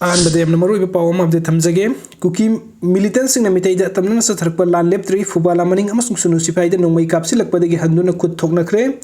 Anbade namaro pawam of the Tamzage, Kuki Militantsingna Meeteida Tamna Satarpa Lan Leptri, Fubala Maning Amasung Sunusipai, Nongmei Kapsilak Padagi Handuna Kutknakhre.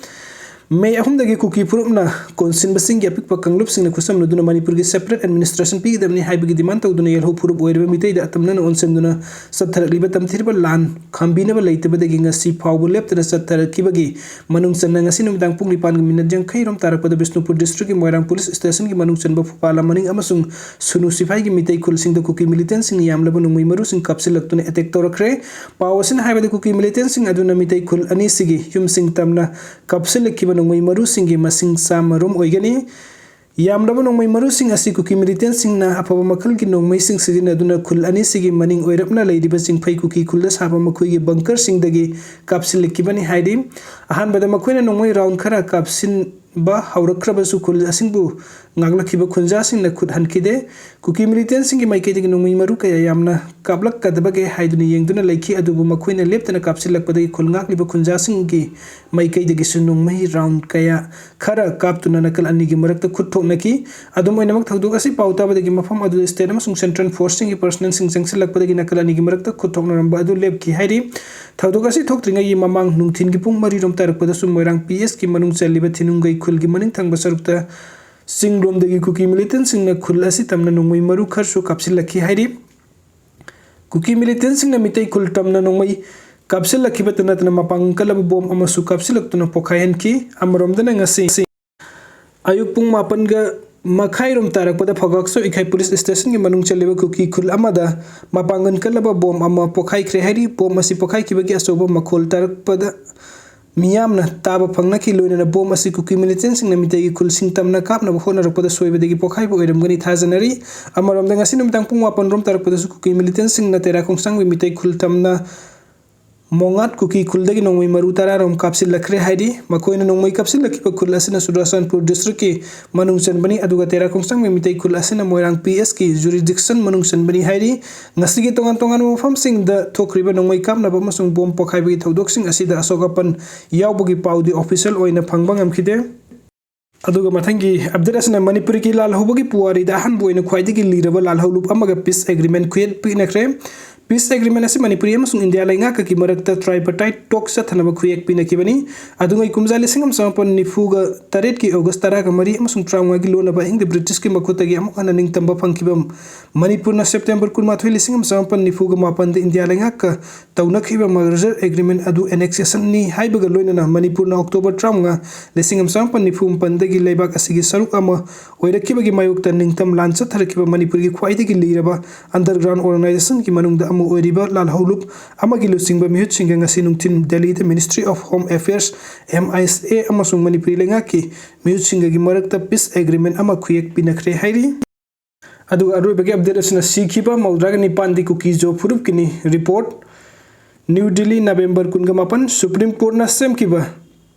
May ahumdagi Kuki Purupna, Consin Basing Yapik Pakanglups in the Kusam Nuduna Manipuri separate administration P. the Hibigi Dimanta Duna Yelho Purup where Meeteida Tamna on Senduna Satar Libatam Tirba Lan, Kambinaba later by the Ginga Sea Power left and Satar Kibagi, Manung Sanangasin Dangpung Pan Minajan Kairam Tarapa the Bisnupur district in Moirang police station Manung San Bafala Maning Amasung Sunusifai Mitei Kulsing the Kuki militants in Yamlaban Marus in Kapsilakton Etectoracre, Powers in High the Kuki militants in Aduna Mitei Kul Anisigi, Hum Sing Tamna Kapsilak Nongmei marusingi masing sama rom oigani yamlaba nongmei marusing asi Kuki Militantsingna apaba makal gi nongmei sing sigina duna kul ani sigi maning oirapna leidiba sing phai Kuki kulda saba makoi gi bunker sing dagi kapsil kibani haidi ahan bada makoina nongmei round khara kapsin ba haurakra basu kul asingbu ngagla kiba khunja sing na khud hankide Kuki Militantsing gi maike gi nongmei maru kaya yamna kablak kadabage haiduni yengduna leiki adubu makoina leptana kapsilak padagi kul ngakliba khunja sing gi maike gi sunongmei round kaya khara kaptuna nakal ani gi marakta khud thoknaki adum oinamak thagduk asi pauta badagi mafam adu state amasung central forcing gi personnel sing jangsilak padagi nakal ani gi marakta khud thoknaramba adu leb ki hairi thagduk asi thoktringai mamang nungthin gi pung mari rom tarak pada sum moirang ps ki manung chaliba thinungai khul gi maning thangba sarukta singrom dagi Kuki Militantsingna khul asi tamna nongmei maru kharsu kapsilaki hairi Kuki Militantsingna mitei khul tamna nongmei kapsilaki batana tana mapang kalab bom amasu kapsilak tuna pokhayan ki amarom dana ngasi ayuk pung mapan ga makhairom tarak pada phagakso ikhai police station ki manung chaliba Kuki khul amada mapangan kalaba bom ama pokhai khre hairi bom asi pokhai ki bagi asoba makhol tarak pada Miyamna taba phangna ki loina na bom asi Kuki Militantsingna mitei khul sing tamna kapna hona rakpada soiba degi pokhai bo eram gani thajanari amarom dang asi numtang pung wapan rom tarak pada Kuki Militantsingna tera khongsang mitei khul tamna Mongat Kuki khul dagi nongmei maru tara rom kapsil lakhre haidi makoina nongmei kapsil lakiba khul asina Surasanpur district ki manung sanbani aduga tera khongsang mitei khul asina Moirang PS ki jurisdiction manung sanbani haidi ngasi gi tongan tongan mofam sing da thokriba nongmei kapna ba masung bom pokhai bi thodok sing asida asogapan yawbugi paudi official oina phangbang amkhide aduga mathangi update asina manipuri ki lal hobagi puari da han boina khwaidigi liraba lal holup amaga peace agreement khuyen pinakre Peace agreement asi Manipuri amasung India lainga ka ki marakta tripartite talk sa thanaba khuyek pinakibani adungai kumjali singam sampan nifuga taret ki August tara ka mari amasung trauma gi lona ba ing the British ki makutagi amuk ana ning tamba phangkibam Manipur na September kun mathwili singam sampan nifuga mapan de India lainga ka tauna khiba merger agreement adu annexation ni haibaga loina na Manipur na October trauma le singam sampan nifum pandagi leibak asigi saruk ama oirakiba gi mayukta ningtam lancha tharakiba Manipur gi khwaidagi liraba underground organization ki manung da Oriba Lal Holup Amagilu Singba Mihut Singang Sinungtin Delhi the Ministry of Home Affairs MISA Amasung Manipuri Lengaki Mihut Singagi Marakta Peace Agreement Amakuyek Pinakre Hairi Adu Aru Bagi update asna Sikhiba Maudraga Nipandi Kuki-Zo Furupkini report New Delhi November Kungamapan Supreme Court na Semkiba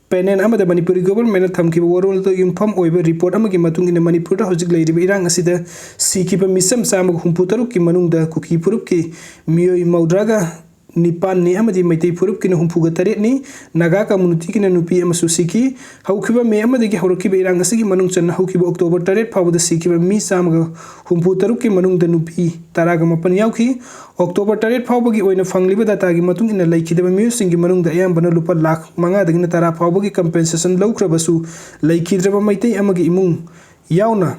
Penen amada Manipuri government thamkiba warol to yumpham oiba report amagi matung ina Manipur da hojik leiriba irang asida Sikhiba misam samag humputaruk ki manungda Kuki Furupki miyoi maudraga Nipan ni amadi Meitei Furupkini humpuga taret ni Naga community kina nupi amasu Sikhi haukiba me amadi gi haukiba irang asigi manung chan haukiba October taret pawda Sikhiba mi samag humputaruk ki manungda nupi taraga mapan yauki October taret pawbagi oina fangliba data gi matung ina laikidaba music gi manungda ayambana lupa lakh manga dagina tara pawbagi compensation laukrabasu laikidraba Meitei amagi imung yauna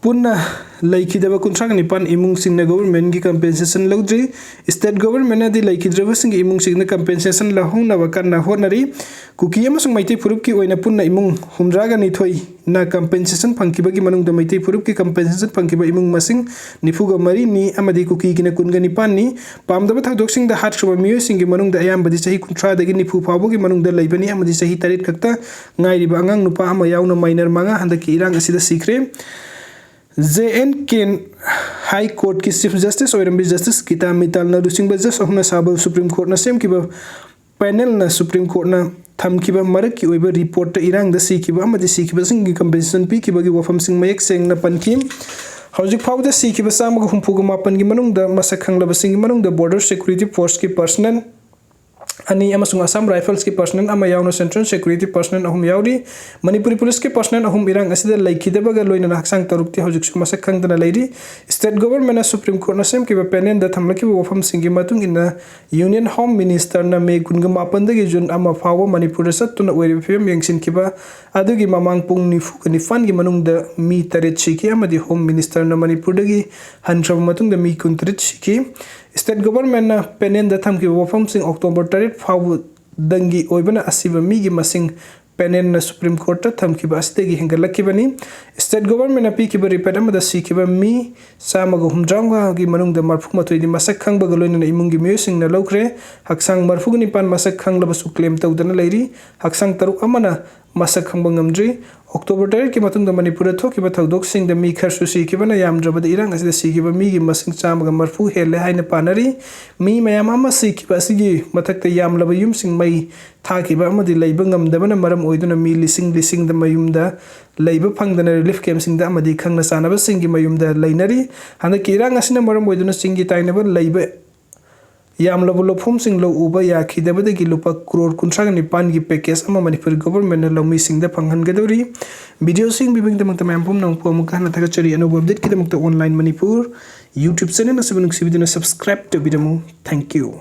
punna laikidaba contract nipan imung singna government gi compensation laudri state government adi laikidraba sing imung singna compensation lahongna bakanna honari Kuki amasung Meitei Furupki oina punna imung humdraga ni thoi na compensation phangkibagi manungda Meitei Furupki compensation phangkiba imung masing nifuga mari ni amadi Kuki gina kunga nipan ni pamdaba thakdok sing da hat shroba miyo sing gi manungda ayambadi sahi kuntra dagi nifu phabogi manungda laibani amadi sahi tarit kakta ngairiba angang nupa ama yauna minor manga handaki irang asida sikre JNK High Court की Chief Justice और Justice kita mital na dusing Justice of na sabal Supreme Court na sem kiba panel na Supreme Court na tham kiba marak ki oiba report ta irang da Sikhiba amadi Sikhiba sing compensation pi kiba gi wafam sing mayek seng na pankim hojik phawda Sikhiba samag humpuga mapan gi manung da masak khanglaba sing gi manung da border security force ki personnel अनि अमसुंग Assam rifles की personnel अमा यावना central security personnel अहुम यावरी Manipuri police के personnel अहुम इरांग असिदा लैखिदबगा लोइना हक्सांग तरुक्ति हौजिकसु मसक खंगदना लैरी स्टेट गवर्नमेंट सुप्रीम कोर्ट न सेमकिबा पैनल द थमलकिबा वफम सिंगी मतुंग इन यूनियन होम मिनिस्टर न मे कुनगा मापनदगी जुन अमा फाव मणिपुर सत्तुना ओइरिबा फिल्म यंगसिनकिबा अदुगी ममांग पुंग निफु निफान गी मनुंग द मी तरेत सिकी अमदी होम मिनिस्टर न मणिपुर दगी हनख्रब मतुंग द मी कुंतरेत सिकी स्टेट गवर्नमेंट न पैनल द थमकिबा वफम सिंग अक्टोबर 3 फाव दंगी ओइबना असिबा मीगी मसिंग पैनल न सुप्रीम कोर्ट थमकिबा अस्तेगी हेंगलक्किबनी स्टेट गवर्नमेंट पीकिबा रिपोर्ट अमदा सिकिबा मी सामगा हुमद्रांगा गी मनुंग द मरफु मतोइदि मसक खंगबगा लोइना इमुंगी मियोसिंग न लौख्रे हक्सांग मरफु निपान मसक खंगलबसु क्लेम तौदना लैरी हक्सांग तरुक अमना मसक खंग ngमद्री अक्टोबर 3 की मतुंग द मणिपुर थोकिबा थौदोक सिंग द मी खरसु सिकिबना यामद्रबद इरांग असिदा सिकिबा मीगी मसिंग चामगा मरफु हेले हाइना पानरी मी मयाम अमा सिकिबा सिगी मथक्ता यामलब युम सिंग मई थाकिबा अमदि लैबा ngमदबना मरम ओइदुना मी लिसिंग लिसिंग द मयुमदा लैबा फंगदना रिलीफ कैम्प सिंग द अमदि खंगना सानबा सिंगी मयुमदा लैनरी हंदा किरांग असिना मरम ओइदुना सिंगी ताइनबा लैबा यामलब लोफम सिंग लो उबा याखिदबदगी लुपा करोड़ 59 की पैकेज अमा मणिपुर गवर्नमेंट लौमी सिंग द फंगहनगदौरी वीडियो सिंग बिबिंग दमक तमयमपुम नंगपु अमुका हना थगचरी अनोब अपडेट की दमक ऑनलाइन मणिपुर यूट्यूब चैनल असबनुक सिबिदुना सब्सक्राइब तबिदमु थैंक यू।